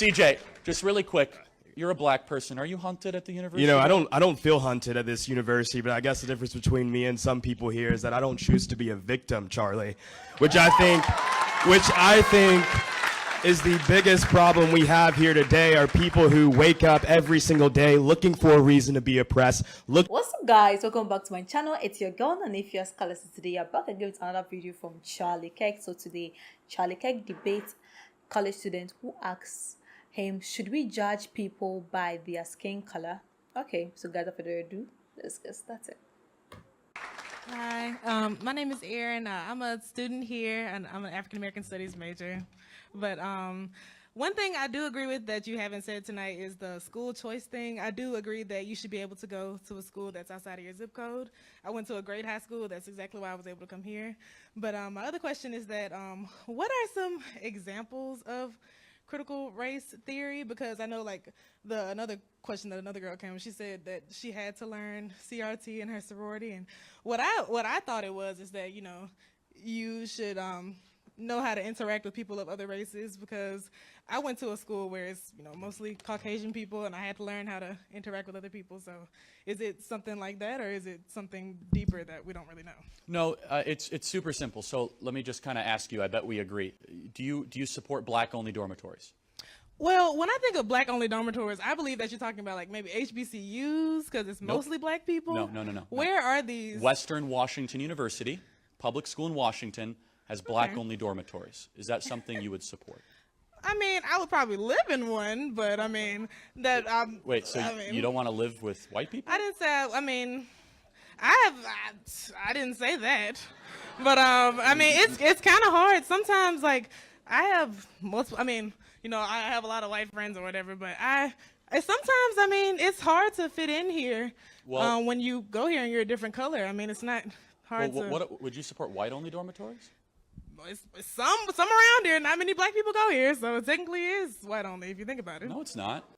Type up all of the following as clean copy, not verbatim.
CJ, just really quick. You're a black person. Are you hunted at the university? You know, I don't feel hunted at this university, but I guess the difference between me and some people here is that I don't choose to be a victim, Charlie, which I think is the biggest problem we have here today are people who wake up every single day looking for a reason to be oppressed. What's up, guys? Welcome back to my channel. It's your girl, and if you're Scholars, today I'm back again with another video from Charlie Kirk. So today, Charlie Kirk debates college student who asks him, should we judge people by their skin color? Okay, so guys, without further ado, let's get started. Hi, my name is Erin. I'm a student here, and I'm an African American Studies major. But one thing I do agree with that you haven't said tonight is the school choice thing. I do agree that you should be able to go to a school that's outside of your zip code. I went to a great high school. That's exactly why I was able to come here. But my other question is that what are some examples of critical race theory? Because I know, like, another question that another girl came, she said that she had to learn CRT in her sorority, and what I thought it was is that, you know, you should know how to interact with people of other races, because I went to a school where it's, you know, mostly Caucasian people, and I had to learn how to interact with other people. So is it something like that, or is it something deeper that we don't really know? No, it's super simple. So let me just kind of ask you, I bet we agree. Do you support black-only dormitories? Well, when I think of black-only dormitories, I believe that you're talking about, like, maybe HBCUs, because it's mostly black people. No. Where are these? Western Washington University, public school in Washington, has black-only dormitories. Is that something you would support? I mean, I would probably live in one, but I mean, that Wait, so you don't want to live with white people? I didn't say, I mean, I didn't say that. But I mean, it's kind of hard. Sometimes, like, I have multiple, I mean, you know, I have a lot of white friends or whatever, but sometimes, I mean, it's hard to fit in here when you go here and you're a different color. I mean, it's not hard to. What would you support white-only dormitories? It's some around here. Not many black people go here, so it technically is white only if you think about it. No, it's not.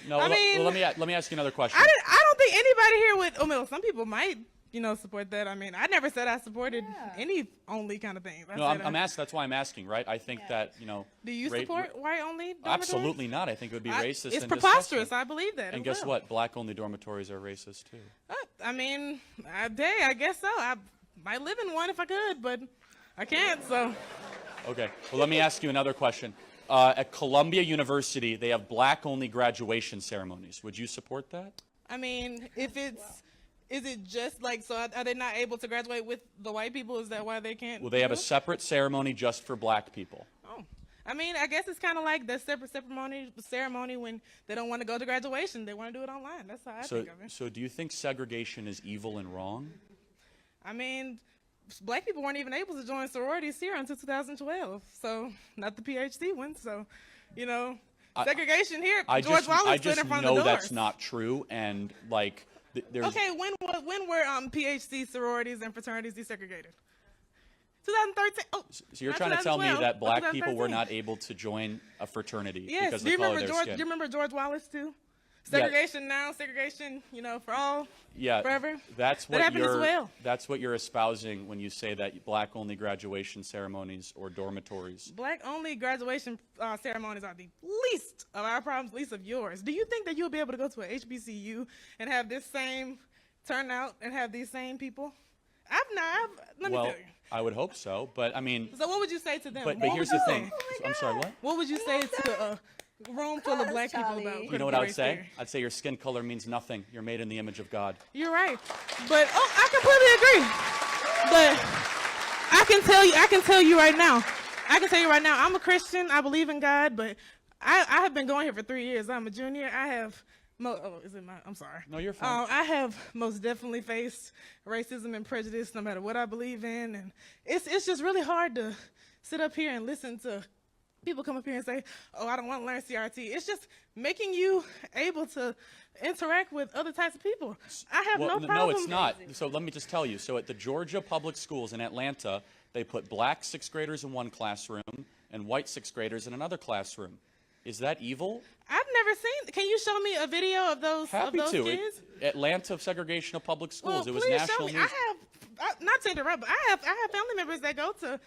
No, I mean, let me ask you another question. I don't think anybody here would. Oh, well, some people might, you know, support that. I mean, I never said I supported any only kind of thing. That's why I'm asking, right? I think that, you know. Do you support white only dormitories? Absolutely not. I think it would be racist. It's and preposterous. disgusting. I believe that. And guess what? Black only dormitories are racist too. I mean, I guess so. I might live in one if I could, but I can't, so. Okay, well, let me ask you another question. At Columbia University, they have black-only graduation ceremonies. Would you support that? I mean, is it just like, so are they not able to graduate with the white people? Is that why they can't? Well, they have a separate ceremony just for black people. Oh, I mean, I guess it's kind of like the separate ceremony when they don't want to go to graduation. They want to do it online. That's how I think of it. So do you think segregation is evil and wrong? I mean, black people weren't even able to join sororities here until 2012, so not the PhD one. So, you know, segregation here. George Wallace stood in front of the doors. I just know that's not true, and like, there's. Okay, when were PhD sororities and fraternities desegregated? 2013. Oh, so you're trying to tell me that black people were not able to join a fraternity because of the color of their skin? Do you remember George Wallace too? Segregation now, segregation, you know, for all, forever. That's what that happened as well. That's what you're espousing when you say that black-only graduation ceremonies or dormitories. Black-only graduation ceremonies are the least of our problems, least of yours. Do you think that you'll be able to go to a HBCU and have this same turnout and have these same people? Let me tell you. I would hope so, but I mean. So what would you say to them? But here's the thing. I'm sorry, what? What would you say to a room full of black people about? You know what I would say? I'd say your skin color means nothing. You're made in the image of God. You're right, but I completely agree. But I can tell you right now. I'm a Christian. I believe in God, but I have been going here for 3 years. I'm a junior. I have. I'm sorry. No, you're fine. I have most definitely faced racism and prejudice, no matter what I believe in, and it's just really hard to sit up here and listen to people come up here and say, oh, I don't want to learn CRT. It's just making you able to interact with other types of people. I have no problem. No, it's not. So let me just tell you. So at the Georgia public schools in Atlanta, they put black sixth graders in one classroom and white sixth graders in another classroom. Is that evil? I've never seen. Can you show me a video of those kids? Atlanta segregation of public schools. Well, it was please national show me. news. I have, not to interrupt, but I have family members that go to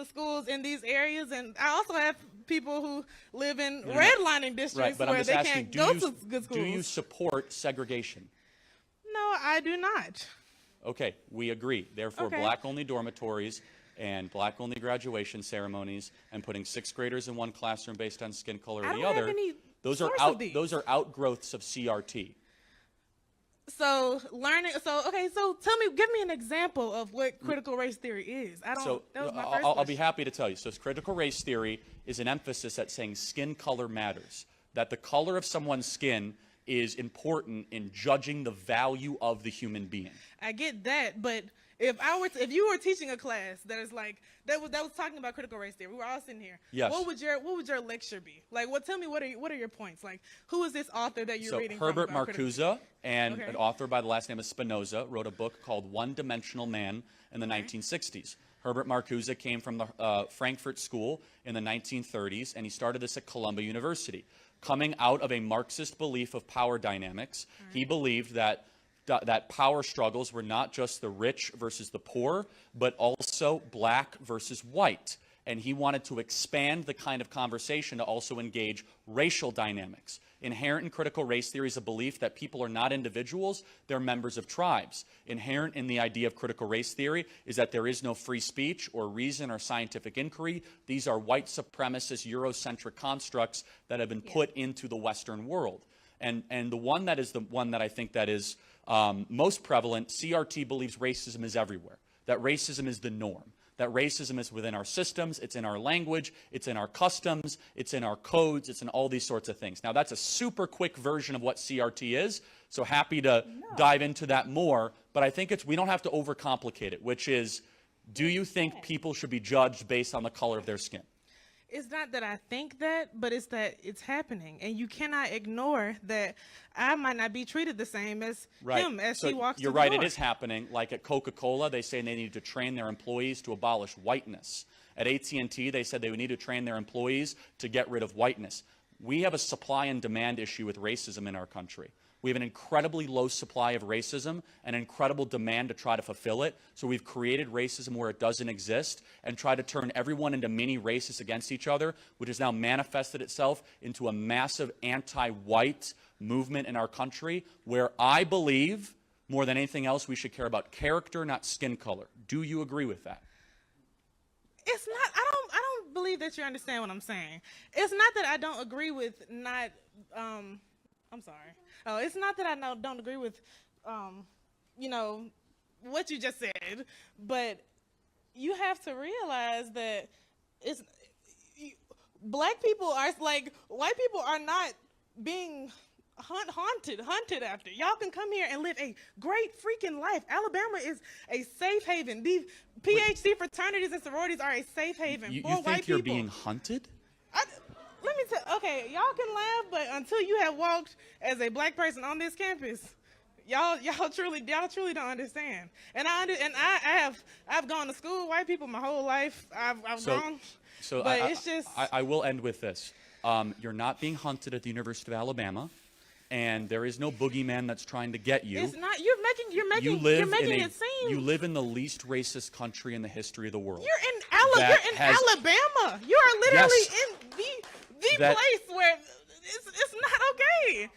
schools in these areas, and I also have people who live in redlining districts Right, but I'm where just they asking, can't go to good schools. do you support segregation? No, I do not. Okay, we agree. Therefore, Okay. black-only dormitories and black-only graduation ceremonies and putting 6th graders in one classroom based on skin color or I the don't have other, any those are source of these. those are outgrowths of CRT. So learning. So okay. So tell me, give me an example of what critical race theory is. I don't. So that was my first I'll be question. happy to tell you. So critical race theory is an emphasis at saying skin color matters, that the color of someone's skin is important in judging the value of the human being. I get that, but if you were teaching a class that is like that was talking about critical race theory, we were all sitting here. Yes. What would your lecture be? Like, tell me what are your points? Like, who is this author that you're So reading Herbert from? about Marcuse and Okay. an author by the last name of Spinoza wrote a book called One-Dimensional Man in the 1960s. Herbert Marcuse came from the Frankfurt School in the 1930s, and he started this at Columbia University. Coming out of a Marxist belief of power dynamics, he believed that power struggles were not just the rich versus the poor, but also black versus white. And he wanted to expand the kind of conversation to also engage racial dynamics. Inherent in critical race theory is a belief that people are not individuals, they're members of tribes. Inherent in the idea of critical race theory is that there is no free speech or reason or scientific inquiry. These are white supremacist, Eurocentric constructs that have been put into the Western world. And the one that I think that is most prevalent, CRT believes racism is everywhere, that racism is the norm, that racism is within our systems, it's in our language, it's in our customs, it's in our codes, it's in all these sorts of things. Now, that's a super quick version of what CRT is, so happy to dive into that more, but I think we don't have to overcomplicate it, which is, do you think people should be judged based on the color of their skin? It's not that I think that, but it's that it's happening, and you cannot ignore that. I might not be treated the same as him as So he walks. you're through right, the it door. is happening. Like at Coca-Cola, they say they need to train their employees to abolish whiteness. At AT&T, they said they would need to train their employees to get rid of whiteness. We have a supply and demand issue with racism in our country. We have an incredibly low supply of racism and incredible demand to try to fulfill it. So we've created racism where it doesn't exist and try to turn everyone into mini racists against each other, which has now manifested itself into a massive anti-white movement in our country, where I believe, more than anything else, we should care about character, not skin color. Do you agree with that? It's not. I don't believe that you understand what I'm saying. It's not that I don't agree with not. I'm sorry. Oh, it's not that I don't agree with, what you just said, but you have to realize that black people are like white people are not being hunted after. Y'all can come here and live a great freaking life. Alabama is a safe haven. These PhD fraternities and sororities are a safe haven You for think white you're people. being hunted? Let me tell. Okay, y'all can laugh, but until you have walked as a black person on this campus, y'all truly don't understand. And I've gone to school with white people my whole life. I've gone. So but it's just. I will end with this. You're not being hunted at the University of Alabama, and there is no boogeyman that's trying to get you. It's not. You're making it seem. You live in the least racist country in the history of the world. You're in Alabama. You are literally in the place where it's not okay.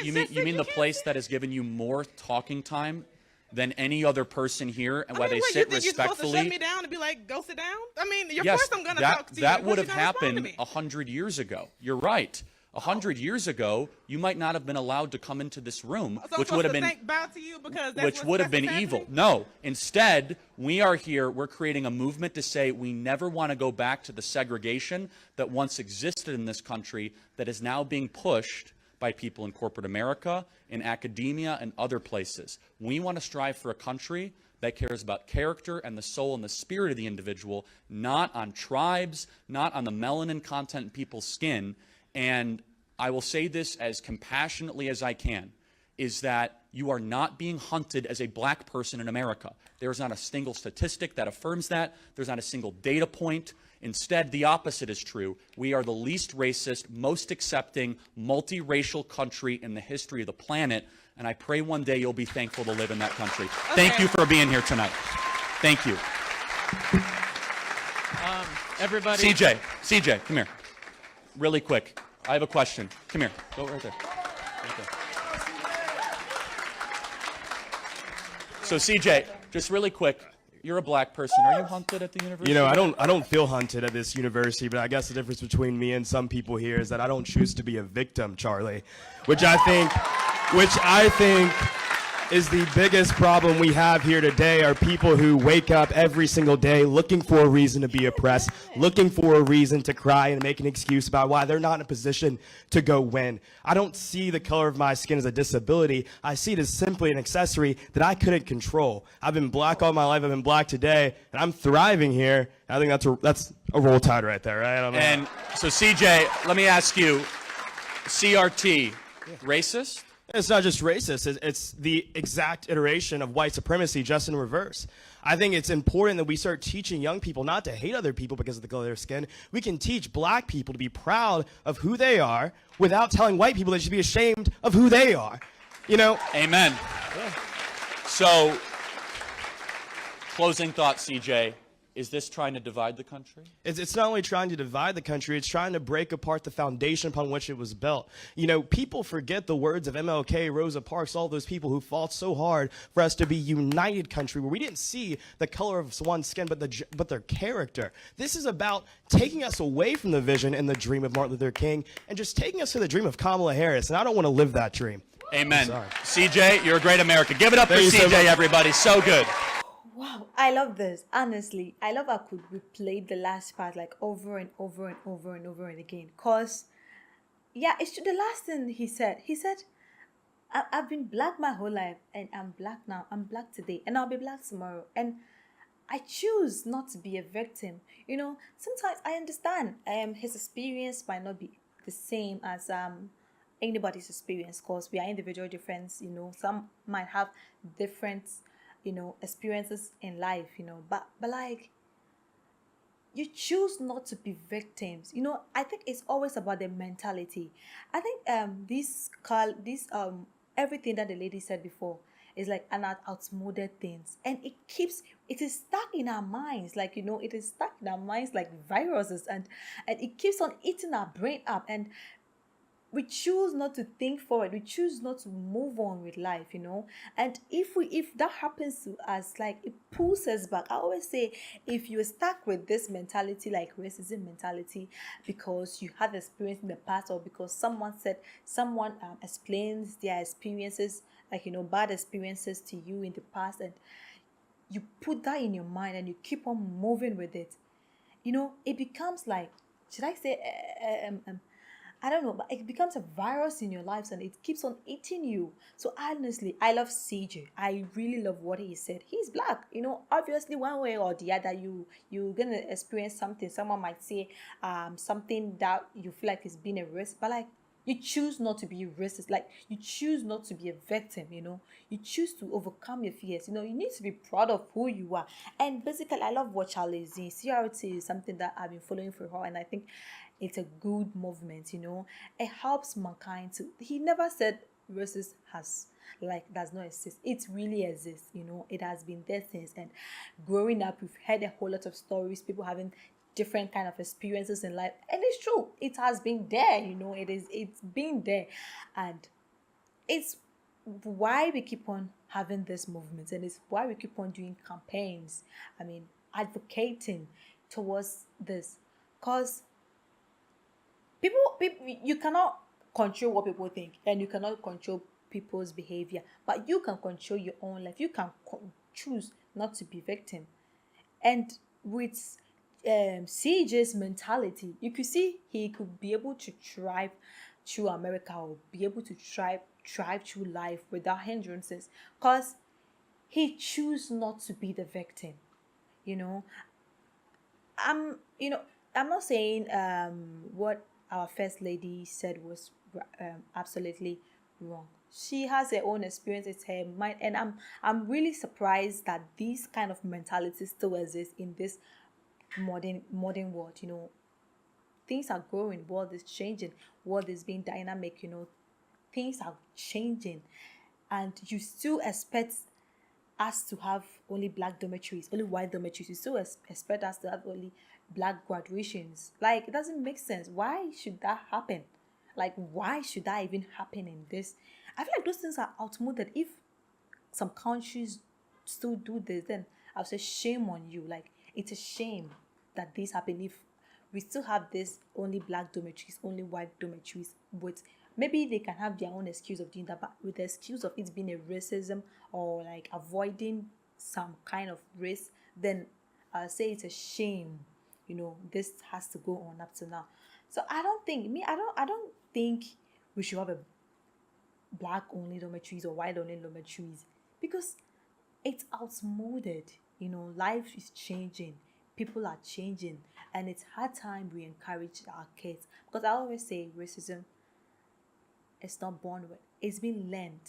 You mean the place that has given you more talking time than any other person here, and where they sit you think respectfully. You're supposed to shut me down and be like, go sit down? I mean, of Yes, course I'm going to talk to you. that Of would course have you're gonna respond to happened me. 100 years ago. You're right. 100 years ago, you might not have been allowed to come into this room, So which would have been bow to you because that's which would have been evil. No, instead, we are here, we're creating a movement to say we never want to go back to the segregation that once existed in this country that is now being pushed by people in corporate America, in academia, and other places. We want to strive for a country that cares about character and the soul and the spirit of the individual, not on tribes, not on the melanin content in people's skin. And I will say this as compassionately as I can, is that you are not being hunted as a black person in America. There is not a single statistic that affirms that. There's not a single data point. Instead, the opposite is true. We are the least racist, most accepting, multiracial country in the history of the planet, and I pray one day you'll be thankful to live in that country. Okay. Thank you for being here tonight. Thank you. Everybody. CJ, come here. really quick. I have a question. Come here. Go right there. Right there. So CJ, just really quick. You're a black person. Are you hunted at the university? You know, I don't feel hunted at this university, but I guess the difference between me and some people here is that I don't choose to be a victim, Charlie, which I think is the biggest problem we have here today are people who wake up every single day looking for a reason to be oppressed, looking for a reason to cry and make an excuse about why they're not in a position to go win. I don't see the color of my skin as a disability. I see it as simply an accessory that I couldn't control. I've been black all my life. I've been black today, and I'm thriving here. I think that's a roll tide right there, right? I don't know. And so CJ, let me ask you, CRT, racist? It's not just racist. It's the exact iteration of white supremacy, just in reverse. I think it's important that we start teaching young people not to hate other people because of the color of their skin. We can teach black people to be proud of who they are without telling white people they should be ashamed of who they are. You know? Amen. Yeah. So, closing thought, CJ. Is this trying to divide the country? It's not only trying to divide the country, it's trying to break apart the foundation upon which it was built. You know, people forget the words of MLK, Rosa Parks, all those people who fought so hard for us to be united country, where we didn't see the color of one's skin, but their character. This is about taking us away from the vision and the dream of Martin Luther King and just taking us to the dream of Kamala Harris, and I don't want to live that dream. Amen. CJ, you're a great America. Give it up for CJ, everybody. So good. Wow, I love this. Honestly, I love how could replay the last part like over and over and over and over and again. Cause, yeah, it's the last thing he said. He said, I've been black my whole life, and I'm black now. I'm black today, and I'll be black tomorrow. And I choose not to be a victim. You know, sometimes I understand his experience might not be the same as anybody's experience, cause we are individual difference. You know, some might have different experiences in life, but like, you choose not to be victims. I think it's always about the mentality. I think everything that the lady said before is like an outmoded things, and it is stuck in our minds, like, it is stuck in our minds like viruses, and it keeps on eating our brain up, and we choose not to think forward. We choose not to move on with life, And if that happens to us, like, it pulls us back. I always say, if you're stuck with this mentality, like racism mentality, because you had experience in the past, or because someone explains their experiences, like, bad experiences to you in the past, and you put that in your mind and you keep on moving with it, it becomes like, should I say, I don't know, but it becomes a virus in your lives, and it keeps on eating you. So honestly, I love CJ. I really love what he said. He's black, obviously one way or the other, you're gonna experience something. Someone might say something that you feel like is being a risk, but like, you choose not to be racist. Like, you choose not to be a victim, You choose to overcome your fears. You need to be proud of who you are. And basically, I love what Charlie is doing. CRT is something that I've been following for her, and I think it's a good movement, It helps mankind to... He never said racism does not exist. It really exists, It has been there since. And growing up, we've heard a whole lot of stories, people having different kind of experiences in life, and it's true, it has been there, it's been there, and it's why we keep on having this movement, and it's why we keep on doing campaigns, advocating towards this, because people, you cannot control what people think, and you cannot control people's behavior, but you can control your own life. You can choose not to be victim. And with CJ's mentality, you could see he could be able to thrive through America, or be able to thrive through life without hindrances, because he chose not to be the victim. I'm not saying what our first lady said was absolutely wrong. She has her own experience, it's her mind, and I'm really surprised that these kind of mentalities still exist in this modern world. Things are growing, world is changing, world is being dynamic, things are changing, and you still expect us to have only black dormitories, only white dormitories. You still expect us to have only black graduations. Like, it doesn't make sense. Why should that happen? Like, why should that even happen in this? I feel like those things are outmoded. If some countries still do this, then I'll say shame on you. Like, it's a shame that this happened. If we still have this only black dormitories, only white dormitories, but maybe they can have their own excuse of doing that, but with the excuse of it being a racism or like avoiding some kind of race, then I'll say it's a shame. This has to go on up to now. So I don't think we should have a black only dormitories or white only dormitories, because it's outmoded. Life is changing, people are changing, and it's hard time we encourage our kids, because I always say racism is not born with, it's been learned.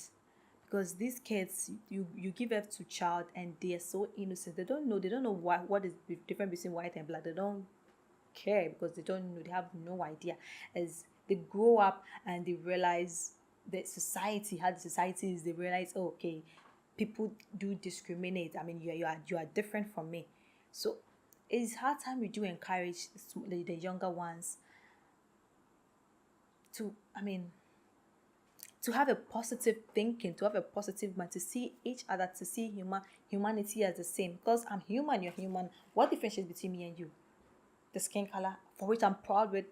Because these kids, you give birth to child and they are so innocent, they don't know what is the difference between white and black. They don't care because they don't know, they have no idea. As they grow up and they realize that society, how the society is, they realize, oh, okay, people do discriminate. I mean, you are different from me. So it's hard time we do encourage the younger ones to, I mean, to have a positive thinking, to have a positive mind, to see each other, to see humanity as the same. Because I'm human, you're human. What difference is between me and you? The skin color, for which I'm proud with.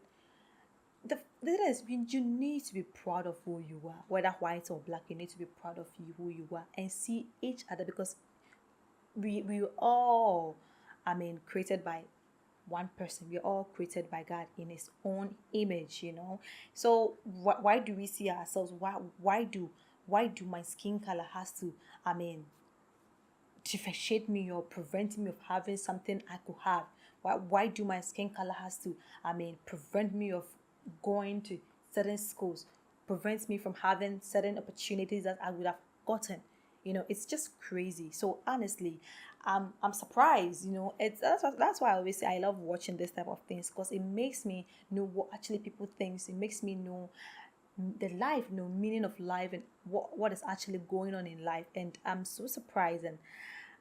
The thing is, you need to be proud of who you are, whether white or black. You need to be proud of who you are, and see each other, because we all, I mean, created by one person. We're all created by God in His own image. So why do we see ourselves? Why do my skin color has to, I mean, differentiate me or prevent me of having something I could have? Why do my skin color has to, I mean, prevent me of going to certain schools, prevents me from having certain opportunities that I would have gotten? It's just crazy. So honestly, I'm surprised. That's why I always say I love watching this type of things, because it makes me know what actually people think. It makes me know the life, meaning of life, and what is actually going on in life. And I'm so surprised, and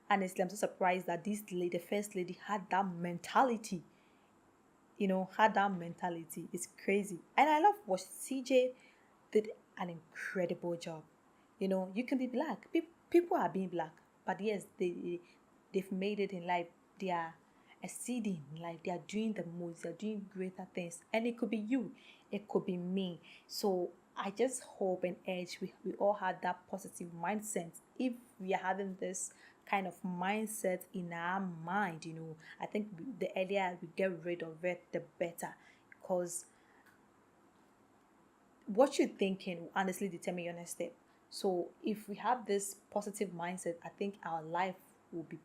honestly, I'm so surprised that this lady, the first lady, had that mentality. Had that mentality. It's crazy. And I love what CJ did, an incredible job. You can be black. People are being black, but yes, they've made it in life. They are exceeding in life. They are doing the most. They are doing greater things. And it could be you. It could be me. So I just hope and urge we all had that positive mindset. If we are having this kind of mindset in our mind, I think the earlier we get rid of it, the better. Because what you're thinking will honestly determine your next step. So if we have this positive mindset, I think our life will be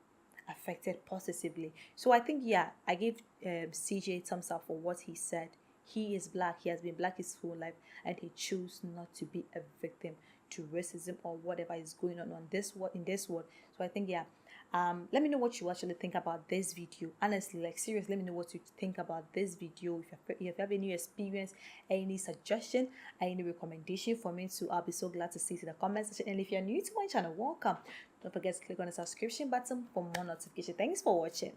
affected positively. So I think, yeah, I gave CJ thumbs up for what he said. He is black. He has been black his whole life, and he chose not to be a victim to racism or whatever is going on in this world. So I think, yeah, let me know what you actually think about this video. Honestly, like, seriously, let me know what you think about this video. If you have any experience, any suggestion, any recommendation for me to, I'll be so glad to see it in the comment section. And if you're new to my channel, welcome. Don't forget to click on the subscription button for more notification. Thanks for watching.